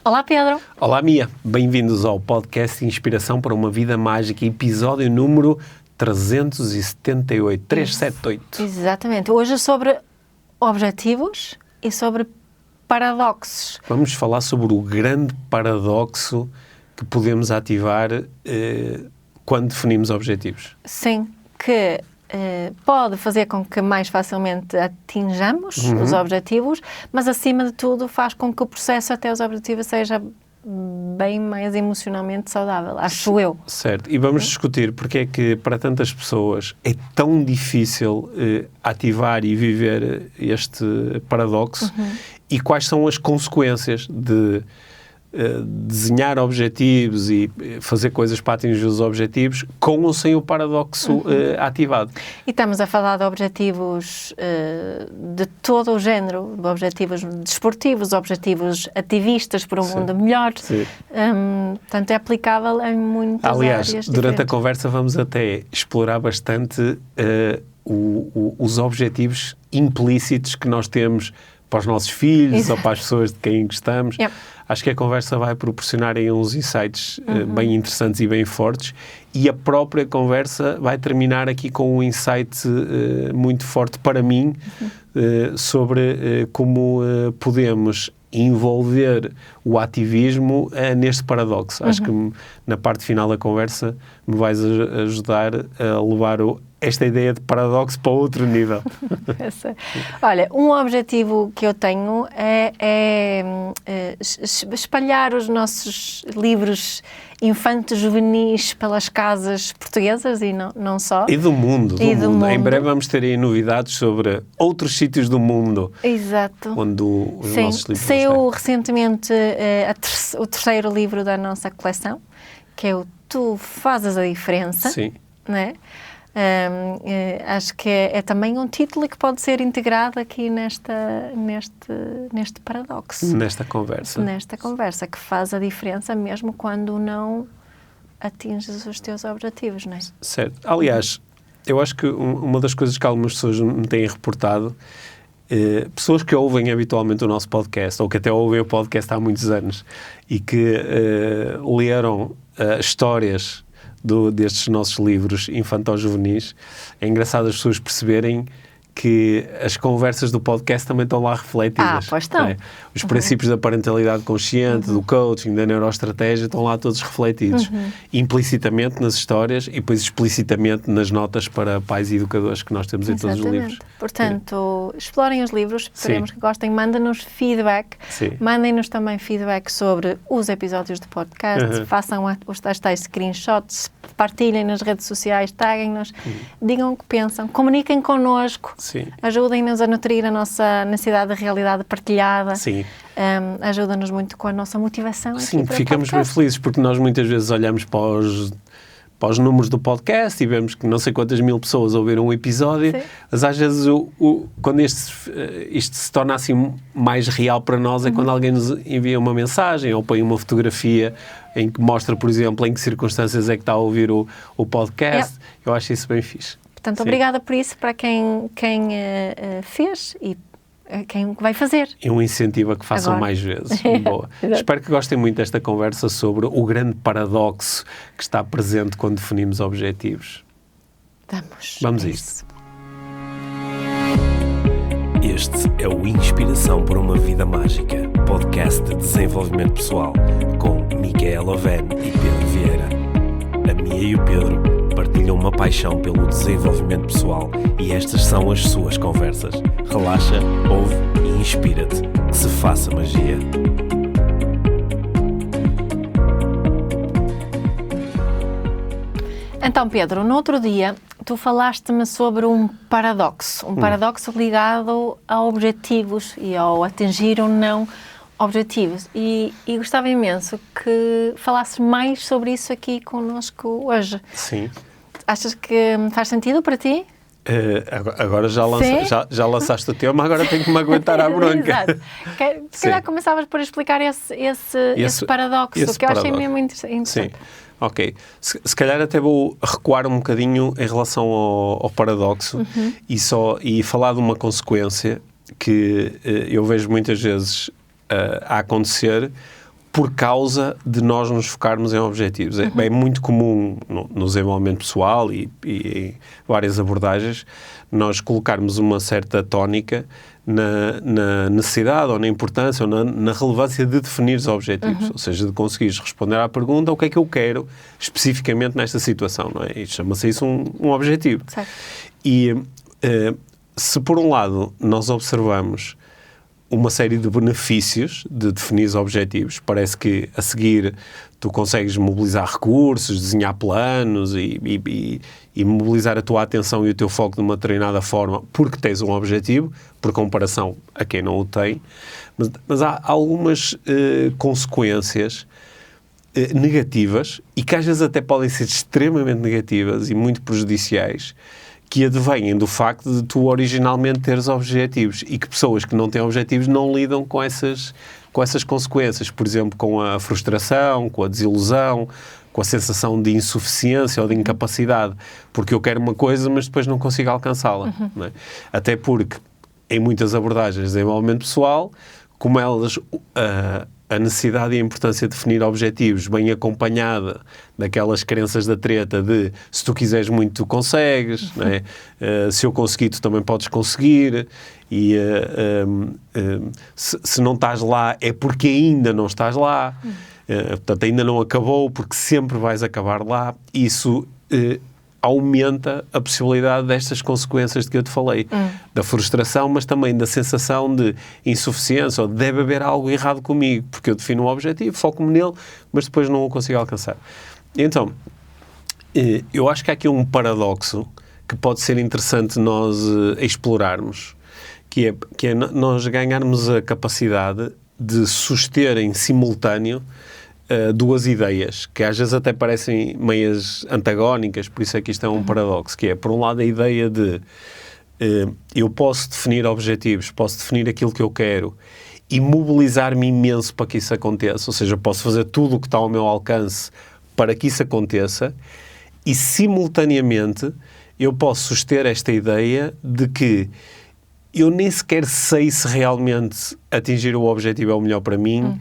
Olá, Pedro. Olá, Mia. Bem-vindos ao podcast Inspiração para uma Vida Mágica, episódio número 378. Exatamente. Hoje é sobre objetivos e sobre paradoxos. Vamos falar sobre o grande paradoxo que podemos ativar quando definimos objetivos. Sim, que pode fazer com que mais facilmente atinjamos os objetivos, mas acima de tudo faz com que o processo até os objetivos seja bem mais emocionalmente saudável, acho eu. Certo, e vamos discutir porque é que para tantas pessoas é tão difícil ativar e viver este paradoxo e quais são as consequências de desenhar objetivos e fazer coisas para atingir os objetivos com ou sem o paradoxo ativado. E estamos a falar de objetivos de todo o género, de objetivos desportivos, objetivos ativistas por um mundo melhor. Portanto, é aplicável em muitas áreas diferentes. Durante a conversa vamos até explorar bastante os objetivos implícitos que nós temos para os nossos filhos ou para as pessoas de quem gostamos. Acho que a conversa vai proporcionar aí uns insights bem interessantes e bem fortes, e a própria conversa vai terminar aqui com um insight muito forte para mim sobre como podemos envolver o ativismo neste paradoxo. Acho que na parte final da conversa me vais ajudar a levar esta ideia de paradoxo para outro nível. Olha, um objetivo que eu tenho é espalhar os nossos livros infantos juvenis pelas casas portuguesas e não só. E do mundo. Em breve vamos ter aí novidades sobre outros sítios do mundo. Exato. Onde os nossos livros saiu recentemente o terceiro livro da nossa coleção, que é o Tu Fazes a Diferença. Sim. Não é? Acho que é também um título que pode ser integrado aqui neste paradoxo. Nesta conversa, que faz a diferença mesmo quando não atinges os teus objetivos, não é? Certo. Aliás, eu acho que uma das coisas que algumas pessoas me têm reportado, pessoas que ouvem habitualmente o nosso podcast, ou que até ouvem o podcast há muitos anos, e que leram histórias destes nossos livros infanto-juvenis, é engraçado as pessoas perceberem que as conversas do podcast também estão lá refletidas. Pois estão. É? Os princípios da parentalidade consciente, do coaching, da neuroestratégia, estão lá todos refletidos. Implicitamente nas histórias e depois explicitamente nas notas para pais e educadores que nós temos em todos os livros. Portanto, explorem os livros, esperemos que gostem, mandem-nos feedback, mandem-nos também feedback sobre os episódios do podcast, façam os tais screenshots, partilhem nas redes sociais, taguem-nos, digam o que pensam, comuniquem connosco. Ajudem-nos a nutrir a nossa necessidade de realidade partilhada. Ajuda-nos muito com a nossa motivação. Sim, ficamos bem felizes porque nós muitas vezes olhamos para os números do podcast e vemos que não sei quantas mil pessoas ouviram um episódio, mas às vezes quando isto se torna assim mais real para nós é quando alguém nos envia uma mensagem ou põe uma fotografia em que mostra, por exemplo, em que circunstâncias é que está a ouvir o podcast. Eu acho isso bem fixe. Portanto, obrigada por isso para quem fez e quem vai fazer. E um incentivo a que façam mais vezes. Boa. Espero que gostem muito desta conversa sobre o grande paradoxo que está presente quando definimos objetivos. Vamos a isto. Este é o Inspiração para uma Vida Mágica, podcast de desenvolvimento pessoal, com Micaela Oven e Pedro Vieira. A Mia e o Pedro partilham uma paixão pelo desenvolvimento pessoal e estas são as suas conversas. Relaxa, ouve e inspira-te. Que se faça magia. Então, Pedro, no outro dia tu falaste-me sobre um paradoxo ligado a objetivos e ao atingir ou não objetivos. E gostava imenso que falasses mais sobre isso aqui connosco hoje. Sim. Achas que faz sentido para ti? Agora já lançaste o tema, agora tenho que me aguentar à bronca. Exato. Se calhar começavas por explicar esse paradoxo, que eu achei mesmo interessante. Sim. Ok. Se calhar até vou recuar um bocadinho em relação ao paradoxo e falar de uma consequência que eu vejo muitas vezes a acontecer por causa de nós nos focarmos em objetivos. É muito comum no desenvolvimento pessoal e em várias abordagens nós colocarmos uma certa tónica na necessidade ou na importância ou na relevância de definir os objetivos, ou seja, de conseguires responder à pergunta o que é que eu quero especificamente nesta situação, não é? E chama-se isso um objetivo. Certo. E se por um lado nós observamos uma série de benefícios de definir os objetivos, parece que a seguir tu consegues mobilizar recursos, desenhar planos e mobilizar a tua atenção e o teu foco de uma determinada forma porque tens um objetivo, por comparação a quem não o tem, mas há algumas consequências negativas e que às vezes até podem ser extremamente negativas e muito prejudiciais, que advêm do facto de tu originalmente teres objetivos e que pessoas que não têm objetivos não lidam com essas consequências, por exemplo, com a frustração, com a desilusão, com a sensação de insuficiência ou de incapacidade, porque eu quero uma coisa, mas depois não consigo alcançá-la. Não é? Até porque, em muitas abordagens de desenvolvimento pessoal, como elas... a necessidade e a importância de definir objetivos bem acompanhada daquelas crenças da treta de se tu quiseres muito, tu consegues, não é? Se eu conseguir, tu também podes conseguir, e se não estás lá é porque ainda não estás lá, portanto ainda não acabou porque sempre vais acabar lá. Isso aumenta a possibilidade destas consequências de que eu te falei, da frustração, mas também da sensação de insuficiência, ou de deve haver algo errado comigo, porque eu defino um objetivo, foco-me nele, mas depois não o consigo alcançar. Então, eu acho que há aqui um paradoxo que pode ser interessante nós explorarmos, que é nós ganharmos a capacidade de suster em simultâneo duas ideias, que às vezes até parecem meias antagónicas, por isso é que isto é um paradoxo, que é, por um lado, a ideia de eu posso definir objetivos, posso definir aquilo que eu quero e mobilizar-me imenso para que isso aconteça, ou seja, posso fazer tudo o que está ao meu alcance para que isso aconteça, e simultaneamente eu posso suster esta ideia de que eu nem sequer sei se realmente atingir o objetivo é o melhor para mim.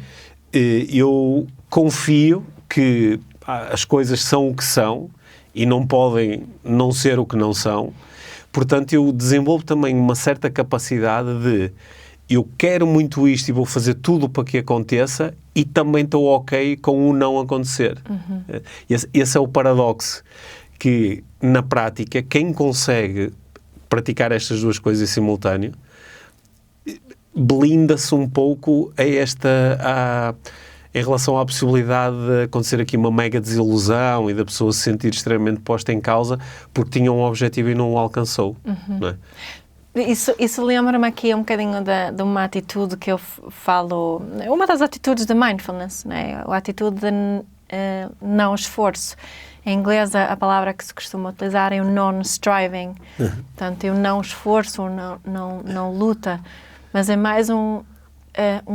Eu confio que as coisas são o que são e não podem não ser o que não são. Portanto, eu desenvolvo também uma certa capacidade de eu quero muito isto e vou fazer tudo para que aconteça, e também estou ok com o não acontecer. Esse é o paradoxo, que na prática quem consegue praticar estas duas coisas em simultâneo blinda-se um pouco em relação à possibilidade de acontecer aqui uma mega desilusão e da pessoa se sentir extremamente posta em causa porque tinha um objetivo e não o alcançou. Não é? Isso lembra-me aqui um bocadinho de uma atitude que eu falo, uma das atitudes de mindfulness, né? A atitude de não esforço. Em inglês, a palavra que se costuma utilizar é o non-striving. Portanto, eu não esforço, não luta, mas é mais um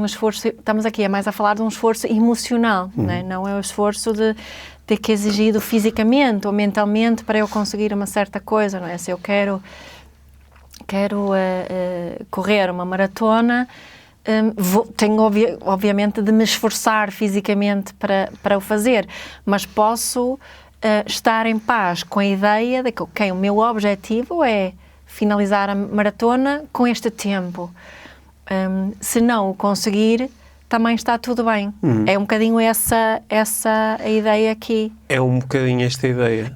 esforço, estamos aqui mais a falar de um esforço emocional, né? Não é o esforço de ter que exigido fisicamente ou mentalmente para eu conseguir uma certa coisa, não é? Se eu quero correr uma maratona, tenho obviamente de me esforçar fisicamente para o fazer, mas posso estar em paz com a ideia de que o meu objetivo é finalizar a maratona com este tempo. Se não o conseguir, também está tudo bem. É um bocadinho essa a ideia aqui. É um bocadinho esta ideia.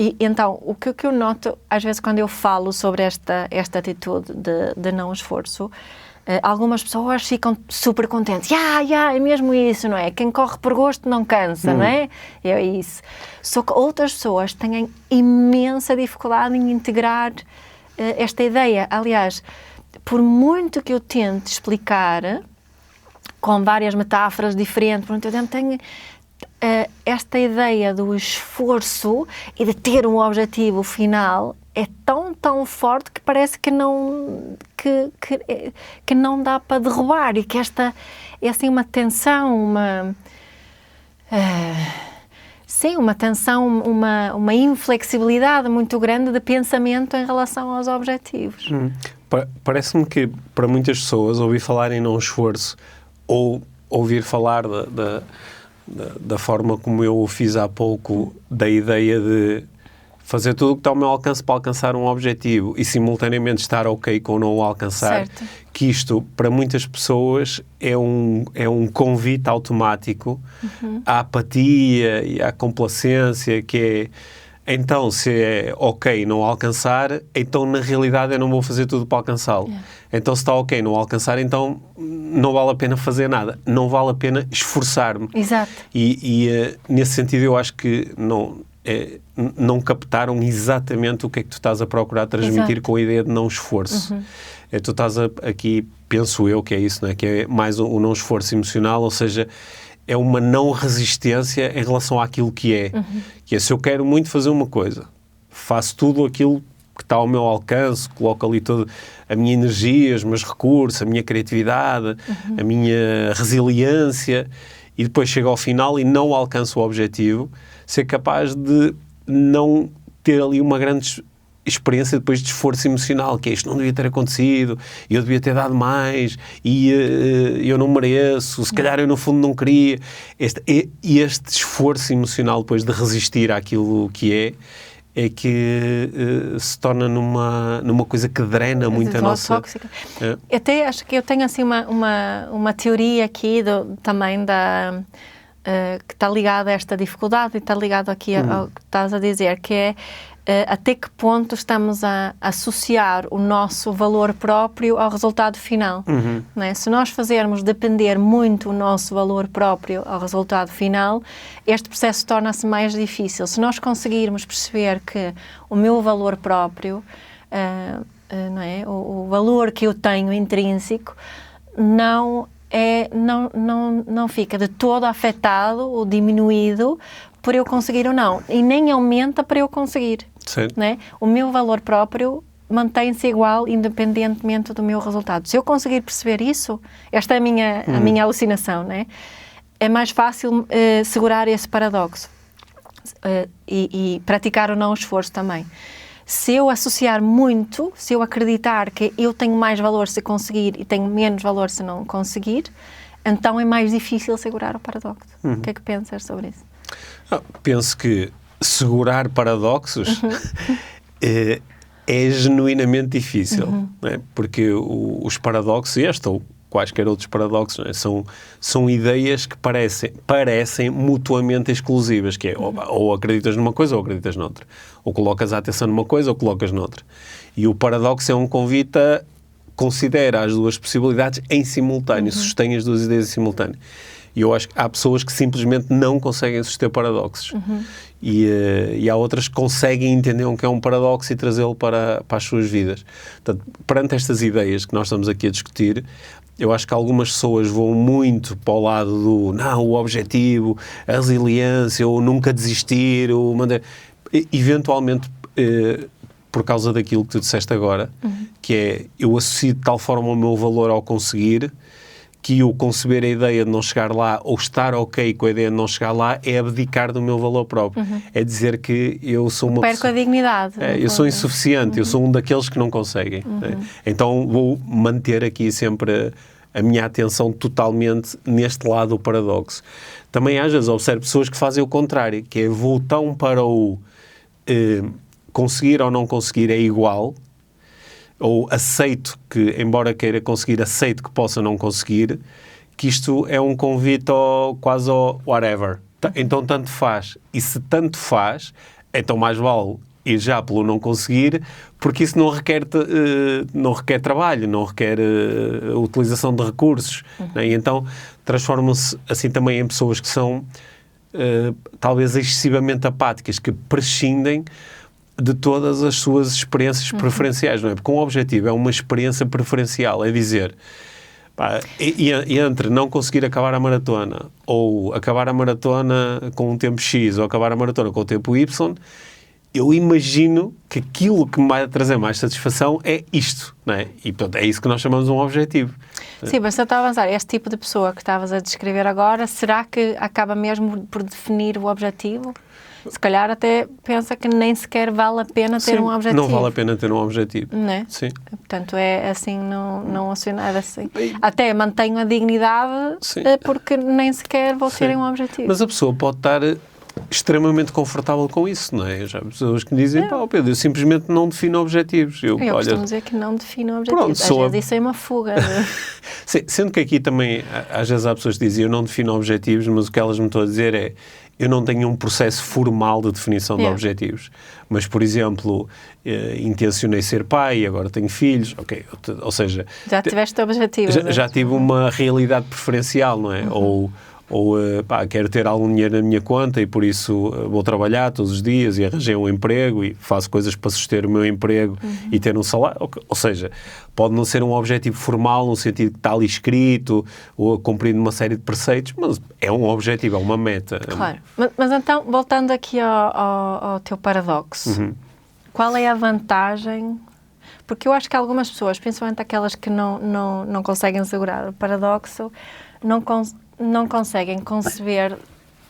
E então, o que eu noto, às vezes, quando eu falo sobre esta atitude de não esforço, algumas pessoas ficam super contentes. É mesmo isso, não é? Quem corre por gosto não cansa, não é? É isso. Só que outras pessoas têm imensa dificuldade em integrar esta ideia. Aliás, por muito que eu tente explicar, com várias metáforas diferentes, eu tenho esta ideia do esforço e de ter um objetivo final é tão forte que parece que não dá para derrubar, e que esta é assim uma tensão, uma inflexibilidade muito grande de pensamento em relação aos objetivos. Parece-me que para muitas pessoas ouvir falar em não esforço ou ouvir falar da forma como eu o fiz há pouco, da ideia de fazer tudo o que está ao meu alcance para alcançar um objetivo e simultaneamente estar ok com não o alcançar, certo. Que isto, para muitas pessoas, é um convite automático à apatia e à complacência, que é, então, se é ok não alcançar, então na realidade eu não vou fazer tudo para alcançá-lo. Yeah. Então se está ok não alcançar, então não vale a pena fazer nada, não vale a pena esforçar-me. Exato. E nesse sentido eu acho que não captaram exatamente o que é que tu estás a procurar transmitir. Exato. Com a ideia de não esforço. Tu estás aqui, penso eu que é isso, não é? Que é mais o não esforço emocional, ou seja, é uma não resistência em relação àquilo que é. Que é, se eu quero muito fazer uma coisa, faço tudo aquilo que está ao meu alcance, coloco ali toda a minha energia, os meus recursos, a minha criatividade, a minha resiliência, e depois chego ao final e não alcanço o objetivo, ser capaz de não ter ali uma grande experiência depois de esforço emocional, que é isto não devia ter acontecido, eu devia ter dado mais, e eu não mereço, se calhar eu no fundo não queria. Este esforço emocional depois de resistir àquilo que é que se torna numa coisa que drena muito a nossa... Tóxica. Até acho que eu tenho assim uma teoria aqui também que está ligada a esta dificuldade e está ligado aqui ao que estás a dizer, que é até que ponto estamos a associar o nosso valor próprio ao resultado final. Não é? Se nós fazermos depender muito o nosso valor próprio ao resultado final, este processo torna-se mais difícil. Se nós conseguirmos perceber que o meu valor próprio, não é? O valor que eu tenho intrínseco, não fica de todo afetado ou diminuído por eu conseguir ou não, e nem aumenta para eu conseguir. Né? O meu valor próprio mantém-se igual independentemente do meu resultado. Se eu conseguir perceber isso, esta é a minha alucinação, né? É mais fácil segurar esse paradoxo e praticar ou não o esforço também. Se eu associar muito, se eu acreditar que eu tenho mais valor se conseguir e tenho menos valor se não conseguir, então é mais difícil segurar o paradoxo. O que é que pensas sobre isso? Penso que segurar paradoxos é genuinamente difícil, não é? Porque os paradoxos, ou quaisquer outros paradoxos, não é? São ideias que parecem mutuamente exclusivas, que é ou acreditas numa coisa ou acreditas noutra, ou colocas a atenção numa coisa ou colocas noutra. E o paradoxo é um convite a considerar as duas possibilidades em simultâneo, sustém as duas ideias em simultâneo. E eu acho que há pessoas que simplesmente não conseguem suster paradoxos. E há outras que conseguem entender o que é um paradoxo e trazê-lo para as suas vidas. Portanto, perante estas ideias que nós estamos aqui a discutir, eu acho que algumas pessoas vão muito para o lado do o objetivo, a resiliência, ou nunca desistir, ou eventualmente, por causa daquilo que tu disseste agora, que é, eu associo de tal forma o meu valor ao conseguir, que eu conceber a ideia de não chegar lá ou estar ok com a ideia de não chegar lá é abdicar do meu valor próprio. É dizer que eu sou uma pessoa... Perco a dignidade. Eu sou insuficiente, eu sou um daqueles que não conseguem. Então vou manter aqui sempre a minha atenção totalmente neste lado do paradoxo. Também às vezes observo pessoas que fazem o contrário, que é vou tão para o conseguir ou não conseguir é igual, ou aceito que, embora queira conseguir, aceito que possa não conseguir, que isto é um convite quase ao whatever. Então tanto faz. E se tanto faz, então mais vale ir já pelo não conseguir, porque isso não requer trabalho, não requer utilização de recursos. Né? E então transformam-se assim também em pessoas que são talvez excessivamente apáticas, que prescindem de todas as suas experiências preferenciais, não é? Porque um objetivo é uma experiência preferencial, é dizer, entre não conseguir acabar a maratona, ou acabar a maratona com um tempo X, ou acabar a maratona com o tempo Y, eu imagino que aquilo que me vai trazer mais satisfação é isto, não é? E, portanto, é isso que nós chamamos de um objetivo. Sim, mas se eu estava a avançar, este tipo de pessoa que estavas a descrever agora, será que acaba mesmo por definir o objetivo? Se calhar até pensa que nem sequer vale a pena ter um objetivo. Não vale a pena ter um objetivo. Não é? Sim. Portanto, é assim, não acionar assim. Até mantenho a dignidade porque nem sequer vou ter um objetivo. Mas a pessoa pode estar extremamente confortável com isso, não é? Já há pessoas que me dizem, Pedro, eu simplesmente não defino objetivos. Eu costumo dizer que não defino objetivos. Pronto, às vezes isso é uma fuga. Sendo que aqui também, às vezes há pessoas que dizem, eu não defino objetivos, mas o que elas me estão a dizer é, eu não tenho um processo formal de definição de objetivos. Mas, por exemplo, intencionei ser pai, agora tenho filhos, ok, ou seja... Já tiveste objetivos. Já tive uma realidade preferencial, não é? Ou quero ter algum dinheiro na minha conta e por isso vou trabalhar todos os dias e arranjei um emprego e faço coisas para suster o meu emprego e ter um salário. Ou seja, pode não ser um objetivo formal no sentido que está ali escrito ou cumprindo uma série de preceitos, mas é um objetivo, é uma meta. Claro. Mas então, voltando aqui ao teu paradoxo, qual é a vantagem? Porque eu acho que algumas pessoas, principalmente aquelas que não conseguem segurar o paradoxo, não conseguem conceber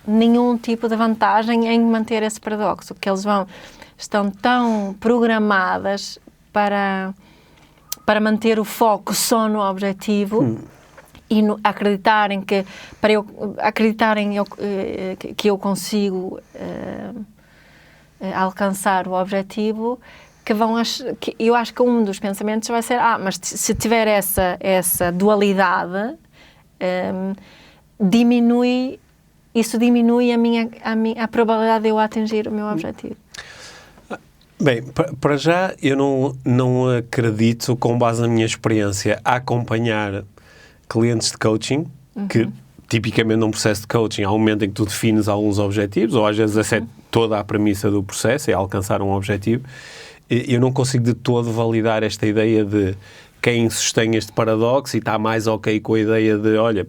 nenhum tipo de vantagem em manter esse paradoxo, porque eles estão tão programadas para manter o foco só no objetivo e acreditarem que eu consigo alcançar o objetivo, que eu acho que um dos pensamentos vai ser, mas se tiver essa dualidade, isso diminui a probabilidade de eu atingir o meu objetivo. Bem, para já eu não acredito, com base na minha experiência, a acompanhar clientes de coaching, que tipicamente num processo de coaching há um momento em que tu defines alguns objetivos, ou às vezes essa é toda a premissa do processo, é alcançar um objetivo. Eu não consigo de todo validar esta ideia de quem sustém este paradoxo e está mais ok com a ideia de, olha,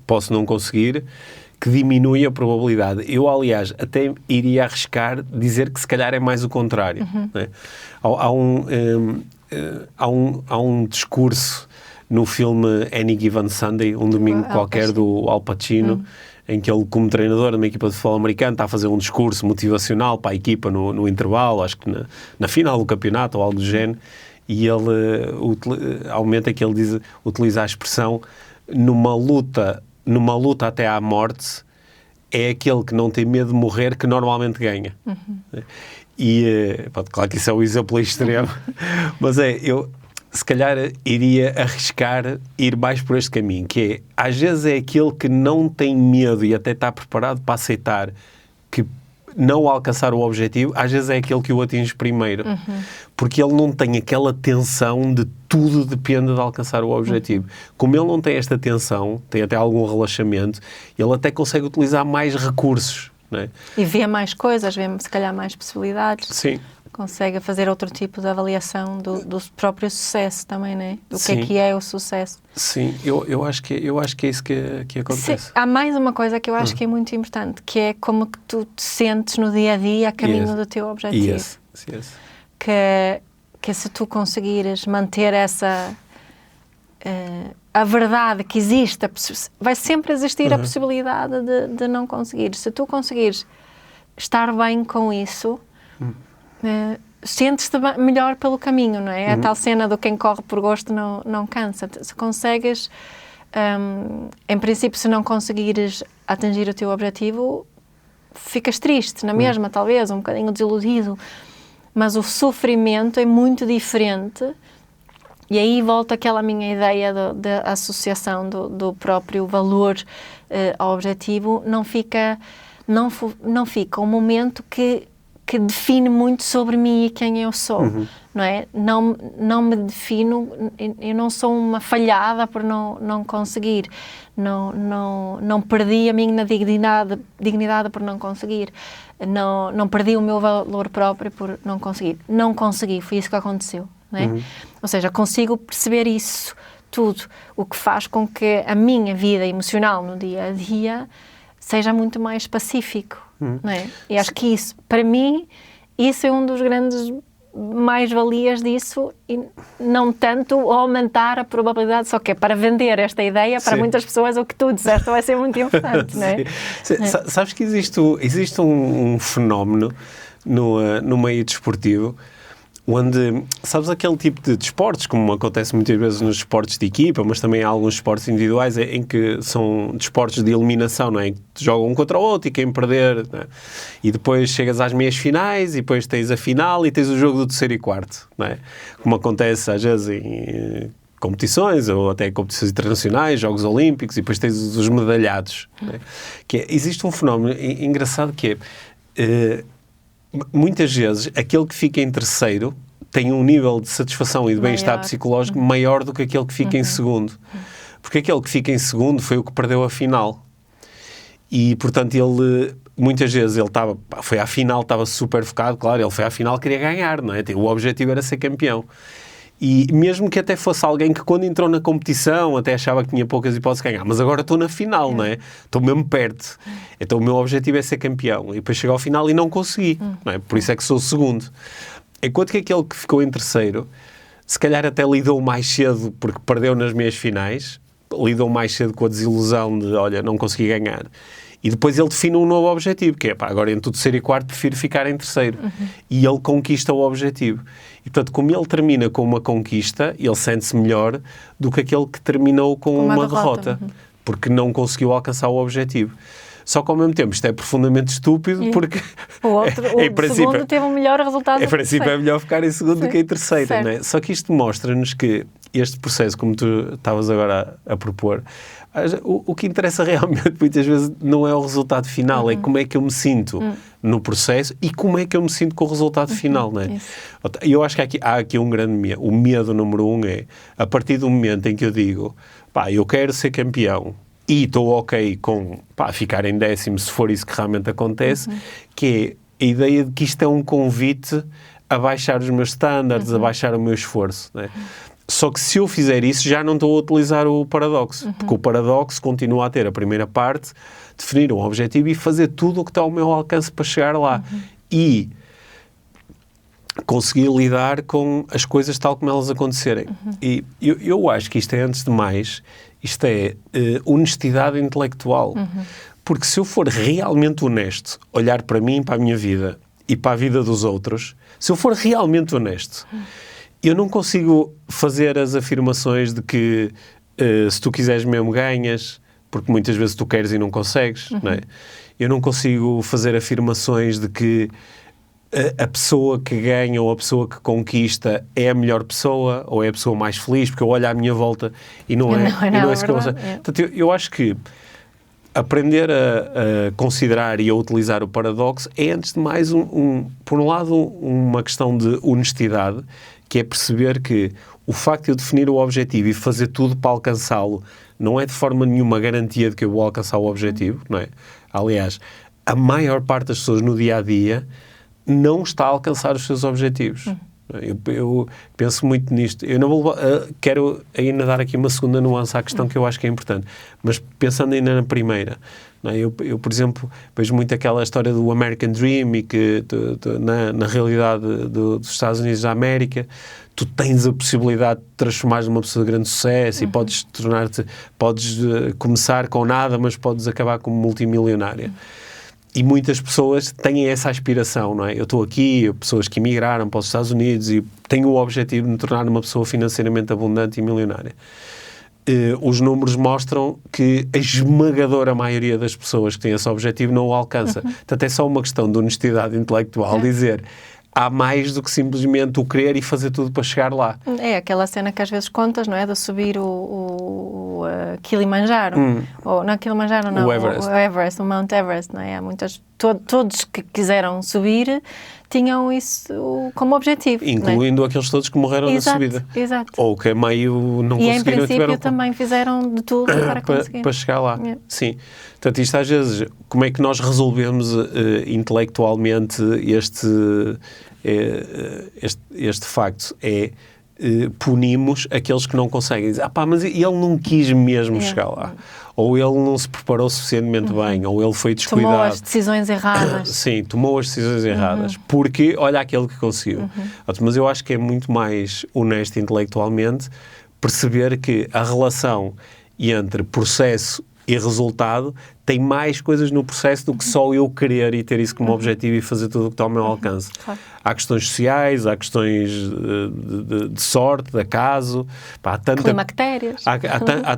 posso não conseguir, que diminui a probabilidade. Eu, aliás, até iria arriscar dizer que se calhar é mais o contrário. Né? Há um discurso no filme Any Given Sunday, um domingo qualquer, do Al Pacino, em que ele, como treinador de uma equipa de futebol americano, está a fazer um discurso motivacional para a equipa no intervalo, acho que na final do campeonato ou algo do género, e ele, ao momento em que ele utiliza a expressão numa luta até à morte, é aquele que não tem medo de morrer que normalmente ganha. E, claro que isso é o exemplo extremo, mas eu se calhar iria arriscar ir mais por este caminho, que é, às vezes é aquele que não tem medo e até está preparado para aceitar que não alcançar o objetivo, às vezes é aquele que o atinge primeiro. Porque ele não tem aquela tensão de tudo depende de alcançar o objetivo. Como ele não tem esta tensão, tem até algum relaxamento, ele até consegue utilizar mais recursos. Não é? E vê mais coisas, vê se calhar mais possibilidades. Sim. Consegue fazer outro tipo de avaliação do próprio sucesso também, não é? Do que é o sucesso. Sim, eu acho que é isso que acontece. Sim, há mais uma coisa que eu acho que é muito importante, que é como que tu te sentes no dia a dia a caminho do teu objetivo. Yes. Que se tu conseguires manter a verdade que existe, vai sempre existir a possibilidade de não conseguir. Se tu conseguires estar bem com isso, sentes-te melhor pelo caminho, não é? A tal cena do quem corre por gosto não cansa. Se consegues, em princípio, se não conseguires atingir o teu objetivo, ficas triste, na mesma, talvez, um bocadinho desiludido, mas o sofrimento é muito diferente. E aí volta aquela minha ideia da associação do próprio valor ao objetivo. Não fica um momento que define muito sobre mim e quem eu sou, não é? Não me defino, eu não sou uma falhada por não conseguir, não perdi a minha dignidade por não conseguir, não perdi o meu valor próprio por não conseguir. Não consegui, foi isso que aconteceu, não é? Ou seja, consigo perceber isso tudo, o que faz com que a minha vida emocional no dia a dia seja muito mais pacífico. Não é? E acho que isso, para mim, isso é um dos grandes mais-valias disso, e não tanto aumentar a probabilidade, só que é para vender esta ideia para muitas pessoas, o que tu disseste vai ser muito importante, não é? Sabes que existe um fenómeno no meio desportivo, onde, sabes, aquele tipo de desportos, como acontece muitas vezes nos esportes de equipa, mas também há alguns esportes individuais em que são desportos de eliminação, não é? Em que jogam um contra o outro e quem perder, não é? E depois chegas às meias finais e depois tens a final e tens o jogo do terceiro e quarto, não é? Como acontece às vezes em competições ou até competições internacionais, Jogos Olímpicos, e depois tens os medalhados, não é? Existe um fenómeno engraçado que é... muitas vezes, aquele que fica em terceiro tem um nível de satisfação e de bem-estar psicológico maior do que aquele que fica em segundo. Porque aquele que fica em segundo foi o que perdeu a final. E, portanto, ele, muitas vezes, ele foi à final, estava super focado, claro, ele foi à final, queria ganhar, não é? O objetivo era ser campeão. E mesmo que até fosse alguém que quando entrou na competição até achava que tinha poucas hipóteses de ganhar, mas agora estou na final, não é? Estou mesmo perto. Então o meu objetivo é ser campeão. E depois chego ao final e não consegui, não é? Por isso é que sou o segundo. Enquanto que aquele que ficou em terceiro, se calhar até lidou mais cedo, porque perdeu nas meias finais, lidou mais cedo com a desilusão de, olha, não consegui ganhar. E depois ele define um novo objetivo, que é, agora entre o terceiro e quarto prefiro ficar em terceiro. E ele conquista o objetivo. E, portanto, como ele termina com uma conquista, ele sente-se melhor do que aquele que terminou com uma derrota. Porque não conseguiu alcançar o objetivo. Só que, ao mesmo tempo, isto é profundamente estúpido, porque... O segundo teve um melhor resultado. Em princípio, é melhor ficar em segundo do que em terceiro, não é? Só que isto mostra-nos que este processo, como tu estavas agora a propor, o que interessa realmente muitas vezes não é o resultado final, é como é que eu me sinto no processo e como é que eu me sinto com o resultado final, não é? E eu acho que há aqui um grande medo. O medo número um é, a partir do momento em que eu digo, eu quero ser campeão e estou ok com ficar em décimo, se for isso que realmente acontece, que é a ideia de que isto é um convite a baixar os meus standards, a baixar o meu esforço, não é? Só que se eu fizer isso, já não estou a utilizar o paradoxo. Porque o paradoxo continua a ter a primeira parte, definir um objetivo e fazer tudo o que está ao meu alcance para chegar lá. E conseguir lidar com as coisas tal como elas acontecerem. E eu acho que isto é, antes de mais, isto é honestidade intelectual. Porque se eu for realmente honesto, olhar para mim, para a minha vida e para a vida dos outros, se eu for realmente honesto... eu não consigo fazer as afirmações de que se tu quiseres mesmo ganhas, porque muitas vezes tu queres e não consegues, não é? Eu não consigo fazer afirmações de que a pessoa que ganha ou a pessoa que conquista é a melhor pessoa ou é a pessoa mais feliz, porque eu olho à minha volta e não é isso que eu consigo. Portanto, eu acho que aprender a considerar e a utilizar o paradoxo é, antes de mais, por um lado, uma questão de honestidade, que é perceber que o facto de eu definir o objetivo e fazer tudo para alcançá-lo não é de forma nenhuma garantia de que eu vou alcançar o objetivo, não é? Aliás, a maior parte das pessoas no dia-a-dia não está a alcançar os seus objetivos. Eu penso muito nisto. Eu não vou, quero ainda dar aqui uma segunda nuance à questão que eu acho que é importante, mas pensando ainda na primeira, não é? Eu, por exemplo, vejo muito aquela história do American Dream e que na realidade dos Estados Unidos da América tu tens a possibilidade de transformares numa pessoa de grande sucesso e podes começar com nada, mas podes acabar como multimilionária. E muitas pessoas têm essa aspiração, não é? Eu estou aqui, pessoas que emigraram para os Estados Unidos e tenho o objetivo de me tornar uma pessoa financeiramente abundante e milionária. Os números mostram que a esmagadora maioria das pessoas que têm esse objetivo não o alcança. Portanto, é só uma questão de honestidade intelectual dizer... há mais do que simplesmente o querer e fazer tudo para chegar lá. É aquela cena que às vezes contas, não é? De subir o Kilimanjaro. Ou, não, Kilimanjaro não. O Everest, o Mount Everest, não é? Há muitas... Todos que quiseram subir tinham isso como objetivo. Incluindo aqueles todos que morreram na subida. Exato. Ou que a meio não conseguiram. E em princípio também fizeram de tudo para conseguir. Para chegar lá. Sim. Portanto, isto às vezes, como é que nós resolvemos intelectualmente este facto? É punimos aqueles que não conseguem. Dizer, mas ele não quis mesmo chegar lá. Ou ele não se preparou suficientemente bem, ou ele foi descuidado. Tomou as decisões erradas. Sim, tomou as decisões erradas. Porque olha aquele que conseguiu. Mas eu acho que é muito mais honesto intelectualmente perceber que a relação entre processo e resultado tem mais coisas no processo do que só eu querer e ter isso como objetivo e fazer tudo o que está ao meu alcance. Claro. Há questões sociais, há questões de sorte, de acaso, há tanta... Climactérias. Há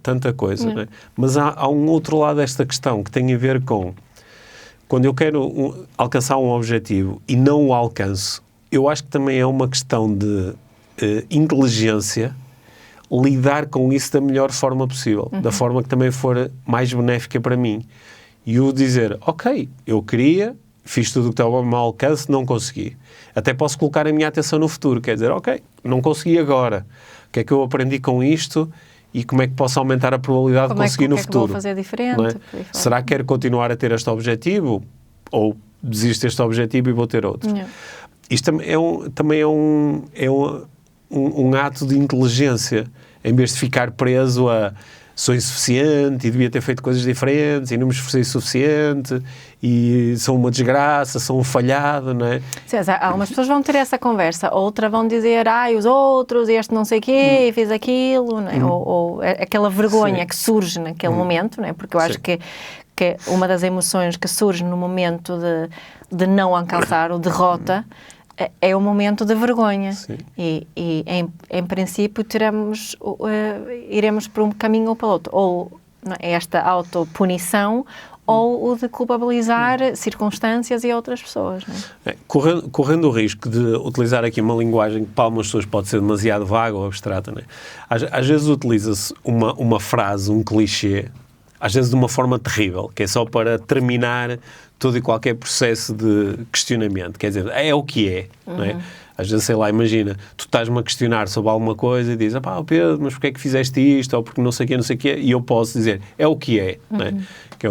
tanta coisa, não é? Mas há um outro lado desta questão que tem a ver com quando eu quero alcançar um objetivo e não o alcanço, eu acho que também é uma questão de inteligência lidar com isso da melhor forma possível, da forma que também for mais benéfica para mim. E o dizer, ok, eu queria, fiz tudo o que estava ao meu alcance, não consegui. Até posso colocar a minha atenção no futuro, quer dizer, ok, não consegui agora. O que é que eu aprendi com isto e como é que posso aumentar a probabilidade de conseguir no futuro? Como é que vou fazer diferente? Não é? Será que quero continuar a ter este objetivo? Ou desisto deste objetivo e vou ter outro? Isto também é um ato de inteligência, em vez de ficar preso a sou insuficiente e devia ter feito coisas diferentes e não me esforcei o suficiente e sou uma desgraça, sou um falhado, não é? Sim, algumas pessoas vão ter essa conversa, outras vão dizer, os outros, este não sei o quê, fiz aquilo, não é? Ou aquela vergonha que surge naquele momento, não é? Porque eu acho que uma das emoções que surge no momento de não alcançar ou derrota é o momento da vergonha. E em princípio iremos por um caminho ou para o outro, ou esta autopunição ou o de culpabilizar circunstâncias e outras pessoas. Não é? Correndo o risco de utilizar aqui uma linguagem que para algumas pessoas pode ser demasiado vaga ou abstrata, não é? Às vezes utiliza-se uma frase, um clichê, às vezes de uma forma terrível, que é só para terminar todo e qualquer processo de questionamento. Quer dizer, é o que é, não é? Às vezes, sei lá, imagina, tu estás-me a questionar sobre alguma coisa e dizes, Pedro, mas porquê é que fizeste isto? Ou porque não sei o quê, e eu posso dizer, é o que é, não é? Que é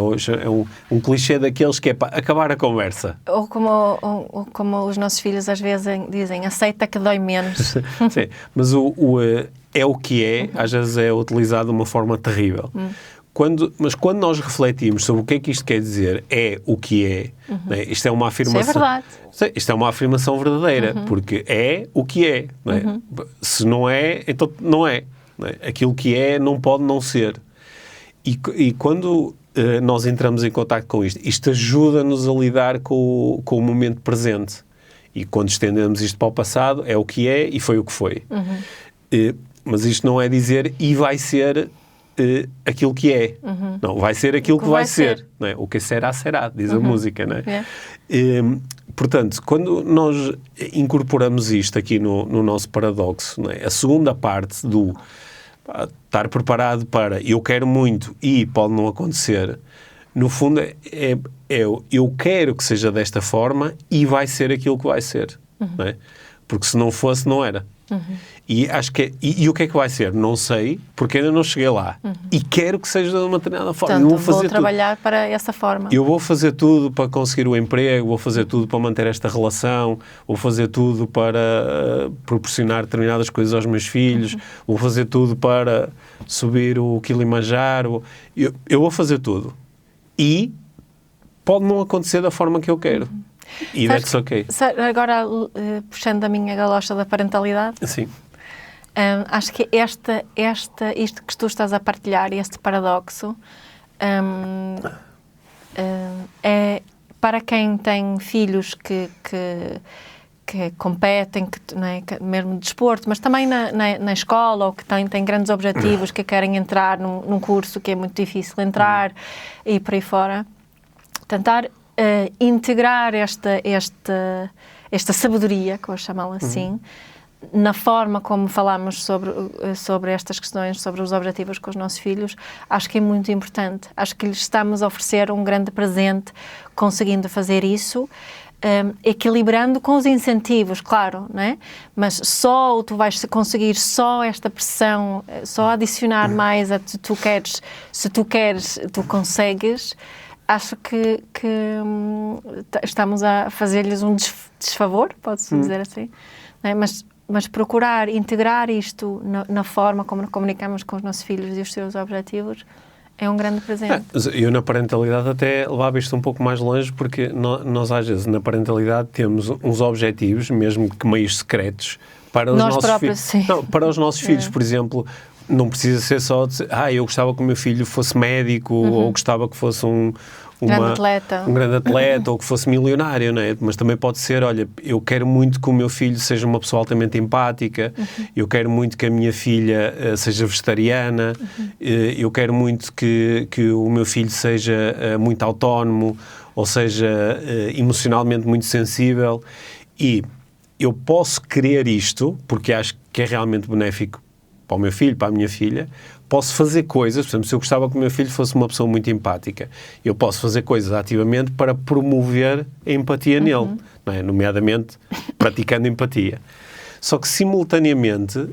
um clichê daqueles que é para acabar a conversa. Ou como os nossos filhos às vezes dizem, aceita que dói menos. Sim, mas é o que é, às vezes é utilizado de uma forma terrível. Mas quando nós refletimos sobre o que é que isto quer dizer, é o que é, né? Isto é uma afirmação... Isso é verdade. Isto é uma afirmação verdadeira, porque é o que é. Né? Se não é, então não é. Né? Aquilo que é não pode não ser. E quando nós entramos em contacto com isto ajuda-nos a lidar com o momento presente. E quando estendemos isto para o passado, é o que é e foi o que foi. Mas isto não é dizer e vai ser... aquilo que é. Não, vai ser aquilo que vai ser. Não é? O que será, será, diz a música. Não é? Portanto, quando nós incorporamos isto aqui no nosso paradoxo, não é? A segunda parte do estar preparado para eu quero muito e pode não acontecer, no fundo eu quero que seja desta forma e vai ser aquilo que vai ser. Não é? Porque se não fosse, não era. E acho que e o que é que vai ser? Não sei, porque ainda não cheguei lá. E quero que seja de uma determinada forma. Portanto, eu vou trabalhar para essa forma. Eu vou fazer tudo para conseguir o emprego, vou fazer tudo para manter esta relação, vou fazer tudo para proporcionar determinadas coisas aos meus filhos, vou fazer tudo para subir o Kilimanjaro. Eu vou fazer tudo. E pode não acontecer da forma que eu quero. E that's ok. Agora, puxando a minha galocha da parentalidade, sim. Acho que isto que tu estás a partilhar, este paradoxo, é para quem tem filhos que competem, mesmo de desporto, mas também na escola, ou que têm grandes objetivos, que querem entrar num curso que é muito difícil entrar e por aí fora. Tentar integrar esta sabedoria, que eu vou chamá-la assim, na forma como falamos sobre estas questões, sobre os objetivos com os nossos filhos, acho que é muito importante. Acho que lhes estamos a oferecer um grande presente conseguindo fazer isso, equilibrando com os incentivos, claro, não é? Mas só tu vais conseguir só esta pressão, só adicionar mais a se tu queres, tu consegues. Acho que estamos a fazer-lhes um desfavor, pode-se dizer assim, não é? Mas mas procurar integrar isto na forma como comunicamos com os nossos filhos e os seus objetivos é um grande presente. Eu na parentalidade até levava isto um pouco mais longe, porque nós às vezes na parentalidade temos uns objetivos, mesmo que meios secretos, para os nossos filhos. Não, para os nossos filhos, por exemplo, não precisa ser só de eu gostava que o meu filho fosse médico, ou gostava que fosse um grande atleta, ou que fosse milionário, não é? Mas também pode ser, olha, eu quero muito que o meu filho seja uma pessoa altamente empática, eu quero muito que a minha filha seja vegetariana, eu quero muito que o meu filho seja muito autónomo, ou seja, emocionalmente muito sensível, e eu posso querer isto, porque acho que é realmente benéfico para o meu filho, para a minha filha. Posso fazer coisas, por exemplo, se eu gostava que o meu filho fosse uma pessoa muito empática, eu posso fazer coisas ativamente para promover a empatia nele, não é? Nomeadamente praticando empatia. Só que, simultaneamente,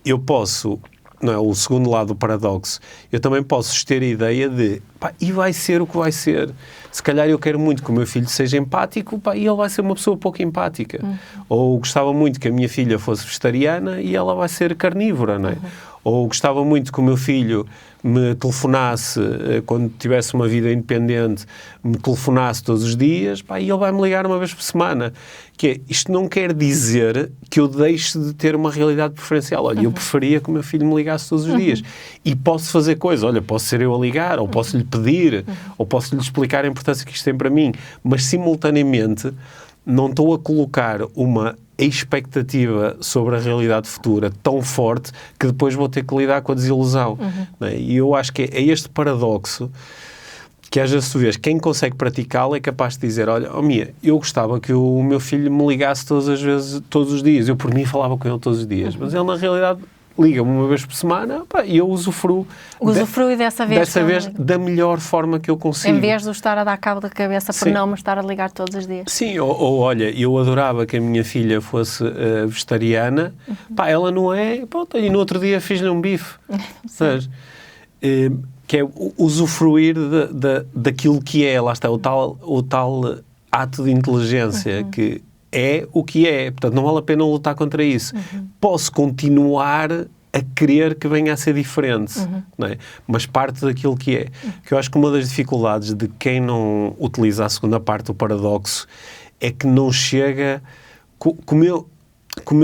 eu posso, não é? O segundo lado do paradoxo, eu também posso ter a ideia de, e vai ser o que vai ser. Se calhar eu quero muito que o meu filho seja empático, e ele vai ser uma pessoa pouco empática. Ou gostava muito que a minha filha fosse vegetariana e ela vai ser carnívora, não é? Ou gostava muito que o meu filho me telefonasse, quando tivesse uma vida independente, me telefonasse todos os dias, e ele vai-me ligar uma vez por semana. Isto não quer dizer que eu deixe de ter uma realidade preferencial. Olha, eu preferia que o meu filho me ligasse todos os dias. E posso fazer coisas. Olha, posso ser eu a ligar, ou posso lhe pedir, ou posso lhe explicar a importância que isto tem para mim. Mas, simultaneamente, não estou a colocar uma expectativa sobre a realidade futura tão forte que depois vou ter que lidar com a desilusão. E eu acho que é este paradoxo que às vezes tu vês, quem consegue praticá-lo é capaz de dizer, olha, Mia, eu gostava que o meu filho me ligasse todas as vezes, todos os dias. Eu por mim falava com ele todos os dias, mas ele na realidade liga-me uma vez por semana, e eu usufruo dessa vez da melhor forma que eu consigo. Em vez de estar a dar cabo da cabeça por não me estar a ligar todos os dias. Sim, ou olha, eu adorava que a minha filha fosse vegetariana, ela não é, e no outro dia fiz-lhe um bife. Sabes? Que é usufruir daquilo que é, lá está, o tal ato de inteligência que é o que é. Portanto, não vale a pena lutar contra isso. Posso continuar a querer que venha a ser diferente, não é? Mas parte daquilo que é. Que eu acho que uma das dificuldades de quem não utiliza a segunda parte do paradoxo é que não chega... Como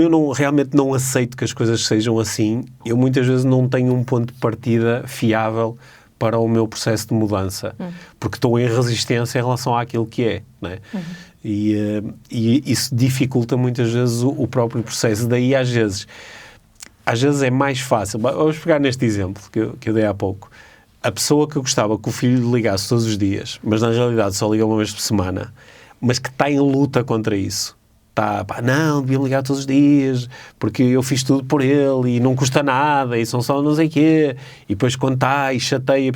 eu realmente não aceito que as coisas sejam assim, eu muitas vezes não tenho um ponto de partida fiável para o meu processo de mudança, porque estou em resistência em relação àquilo que é, não é? E isso dificulta muitas vezes o próprio processo. Daí, às vezes é mais fácil. Vamos pegar neste exemplo que eu dei há pouco. A pessoa que gostava que o filho lhe ligasse todos os dias, mas na realidade só liga uma vez por semana, mas que está em luta contra isso. Não, devia ligar todos os dias, porque eu fiz tudo por ele e não custa nada e são só não sei o quê. E depois quando está e chateia,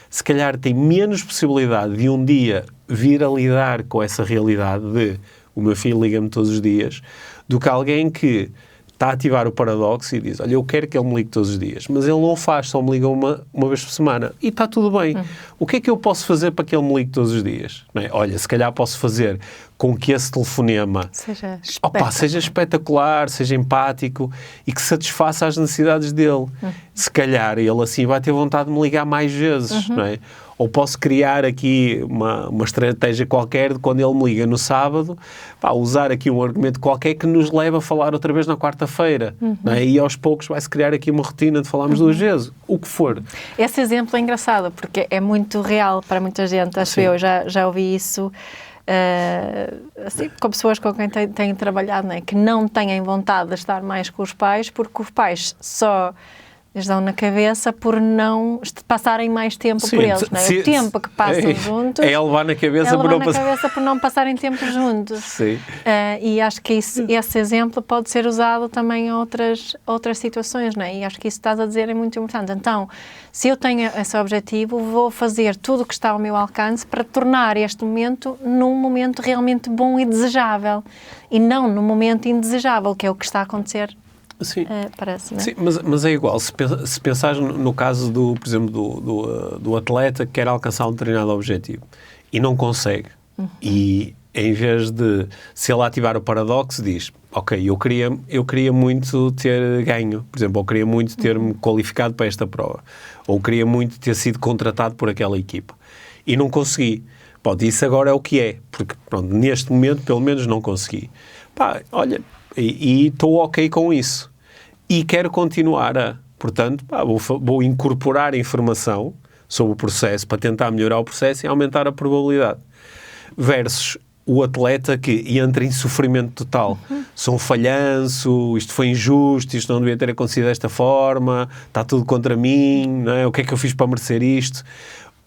se calhar tem menos possibilidade de um dia vir a lidar com essa realidade de o meu filho liga-me todos os dias, do que alguém que está a ativar o paradoxo e diz, olha, eu quero que ele me ligue todos os dias, mas ele não o faz, só me liga uma vez por semana. E está tudo bem. O que é que eu posso fazer para que ele me ligue todos os dias? Não é? Olha, se calhar posso fazer com que esse telefonema seja espetacular, seja empático e que satisfaça as necessidades dele. Se calhar ele assim vai ter vontade de me ligar mais vezes, não é? Ou posso criar aqui uma estratégia qualquer de quando ele me liga no sábado, usar aqui um argumento qualquer que nos leva a falar outra vez na quarta-feira. Não é? E aos poucos vai-se criar aqui uma rotina de falarmos 2 vezes, o que for. Esse exemplo é engraçado, porque é muito real para muita gente. Acho que eu já ouvi isso assim, com pessoas com quem tenho trabalhado, não é? Que não têm vontade de estar mais com os pais, porque os pais só lhes dão na cabeça por não passarem mais tempo por eles, não é? O tempo que passam juntos é levar na cabeça por não passarem tempo juntos. Sim. E acho que esse exemplo pode ser usado também em outras situações, não é? E acho que isso que estás a dizer é muito importante. Então, se eu tenho esse objetivo, vou fazer tudo o que está ao meu alcance para tornar este momento num momento realmente bom e desejável, e não num momento indesejável, que é o que está a acontecer. Sim, parece, não é? Sim, mas é igual. Se pensares no caso, por exemplo, do atleta que quer alcançar um determinado objetivo e não consegue, e em vez de, se ele ativar o paradoxo, diz, ok, eu queria muito ter ganho, por exemplo, eu queria muito ter-me qualificado para esta prova, ou queria muito ter sido contratado por aquela equipa, e não consegui. Pode, isso agora é o que é, porque pronto, neste momento pelo menos não consegui. Pá, olha, e estou ok com isso, e quero continuar portanto, vou incorporar informação sobre o processo para tentar melhorar o processo e aumentar a probabilidade. Versus o atleta que entra em sofrimento total. Sou um falhanço, isto foi injusto, isto não devia ter acontecido desta forma, está tudo contra mim, não é? O que é que eu fiz para merecer isto?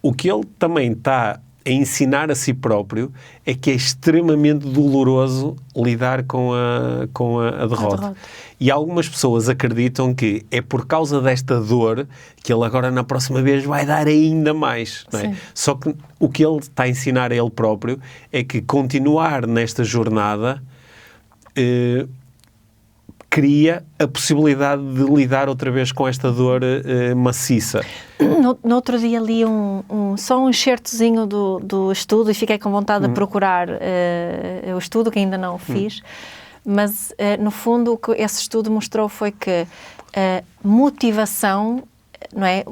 O que ele também está a ensinar a si próprio é que é extremamente doloroso lidar com a derrota. E algumas pessoas acreditam que é por causa desta dor que ele agora na próxima vez vai dar ainda mais. Não é? Só que o que ele está a ensinar a ele próprio é que continuar nesta jornada cria a possibilidade de lidar outra vez com esta dor maciça. No outro dia li só um excertozinho do estudo e fiquei com vontade de procurar o estudo, que ainda não fiz, mas no fundo o que esse estudo mostrou foi que motivação, não é?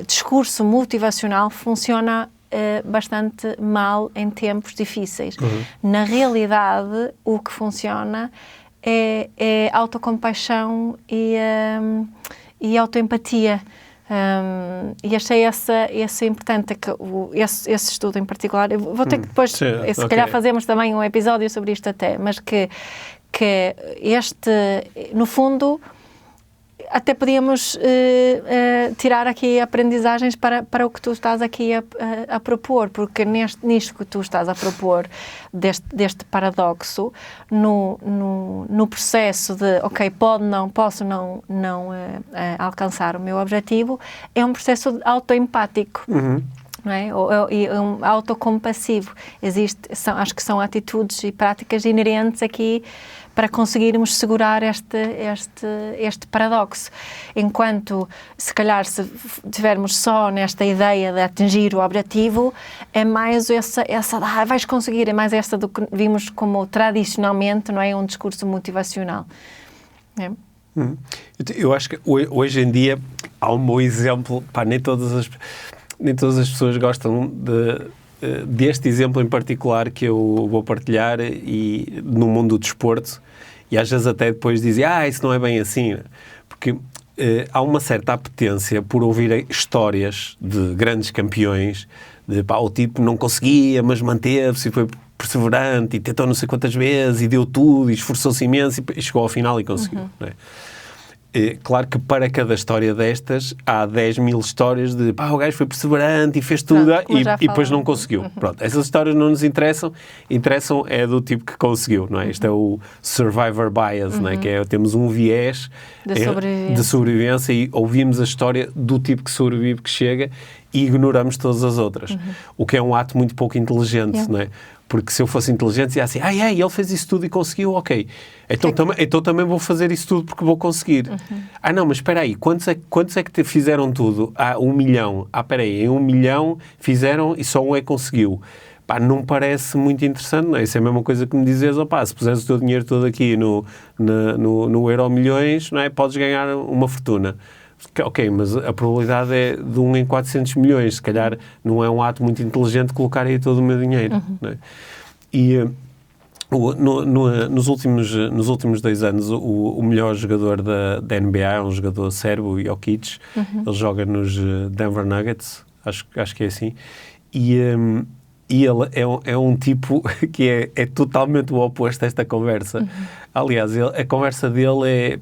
Discurso motivacional funciona bastante mal em tempos difíceis. Na realidade, o que funciona é autocompaixão e autoempatia. E achei esse importante, que esse estudo em particular, eu vou ter que depois, se calhar fazemos também um episódio sobre isto até, mas que este, no fundo, até podíamos tirar aqui aprendizagens para o que tu estás aqui a propor, porque nisto que tu estás a propor, deste paradoxo, no processo de, ok, posso não alcançar o meu objetivo, é um processo autoempático. Não é? E um autocompassivo. Acho que são atitudes e práticas inerentes aqui para conseguirmos segurar este paradoxo. Enquanto, se calhar, se estivermos só nesta ideia de atingir o objetivo, é mais essa vais conseguir, é mais essa do que vimos como tradicionalmente, não é? Um discurso motivacional. É? Eu acho que hoje em dia há um bom exemplo, nem todas as pessoas gostam deste exemplo em particular que eu vou partilhar e no mundo do desporto, e às vezes até depois dizem, isso não é bem assim, porque há uma certa apetência por ouvir histórias de grandes campeões, o tipo não conseguia, mas manteve-se e foi perseverante e tentou não sei quantas vezes e deu tudo e esforçou-se imenso e chegou ao final e conseguiu. Não é? Claro que para cada história destas há 10 mil histórias de o gajo foi perseverante e fez tudo. Pronto, e depois não conseguiu. Pronto, essas histórias não nos interessam é do tipo que conseguiu, não é? Isto é o survivor bias, não é? Que temos um viés de sobrevivência e ouvimos a história do tipo que sobrevive, que chega, e ignoramos todas as outras. O que é um ato muito pouco inteligente, não é? Porque se eu fosse inteligente, dizia assim, ele fez isso tudo e conseguiu, ok. Então também vou fazer isso tudo porque vou conseguir. Não, mas espera aí, quantos é que fizeram tudo? 1 milhão. Espera aí, em 1 milhão fizeram e só um é que conseguiu. Não parece muito interessante, não é? Isso é a mesma coisa que me dizes, se puseres o teu dinheiro todo aqui no Euro Milhões, não é? Podes ganhar uma fortuna. Ok, mas a probabilidade é de 1 em 400 milhões. Se calhar não é um ato muito inteligente colocar aí todo o meu dinheiro. Não é? E nos últimos 2 anos, o melhor jogador da NBA é um jogador sérvio, Jokic. Ele joga nos Denver Nuggets, acho que é assim. E ele é um tipo que é totalmente o oposto a esta conversa. Aliás, a conversa dele é...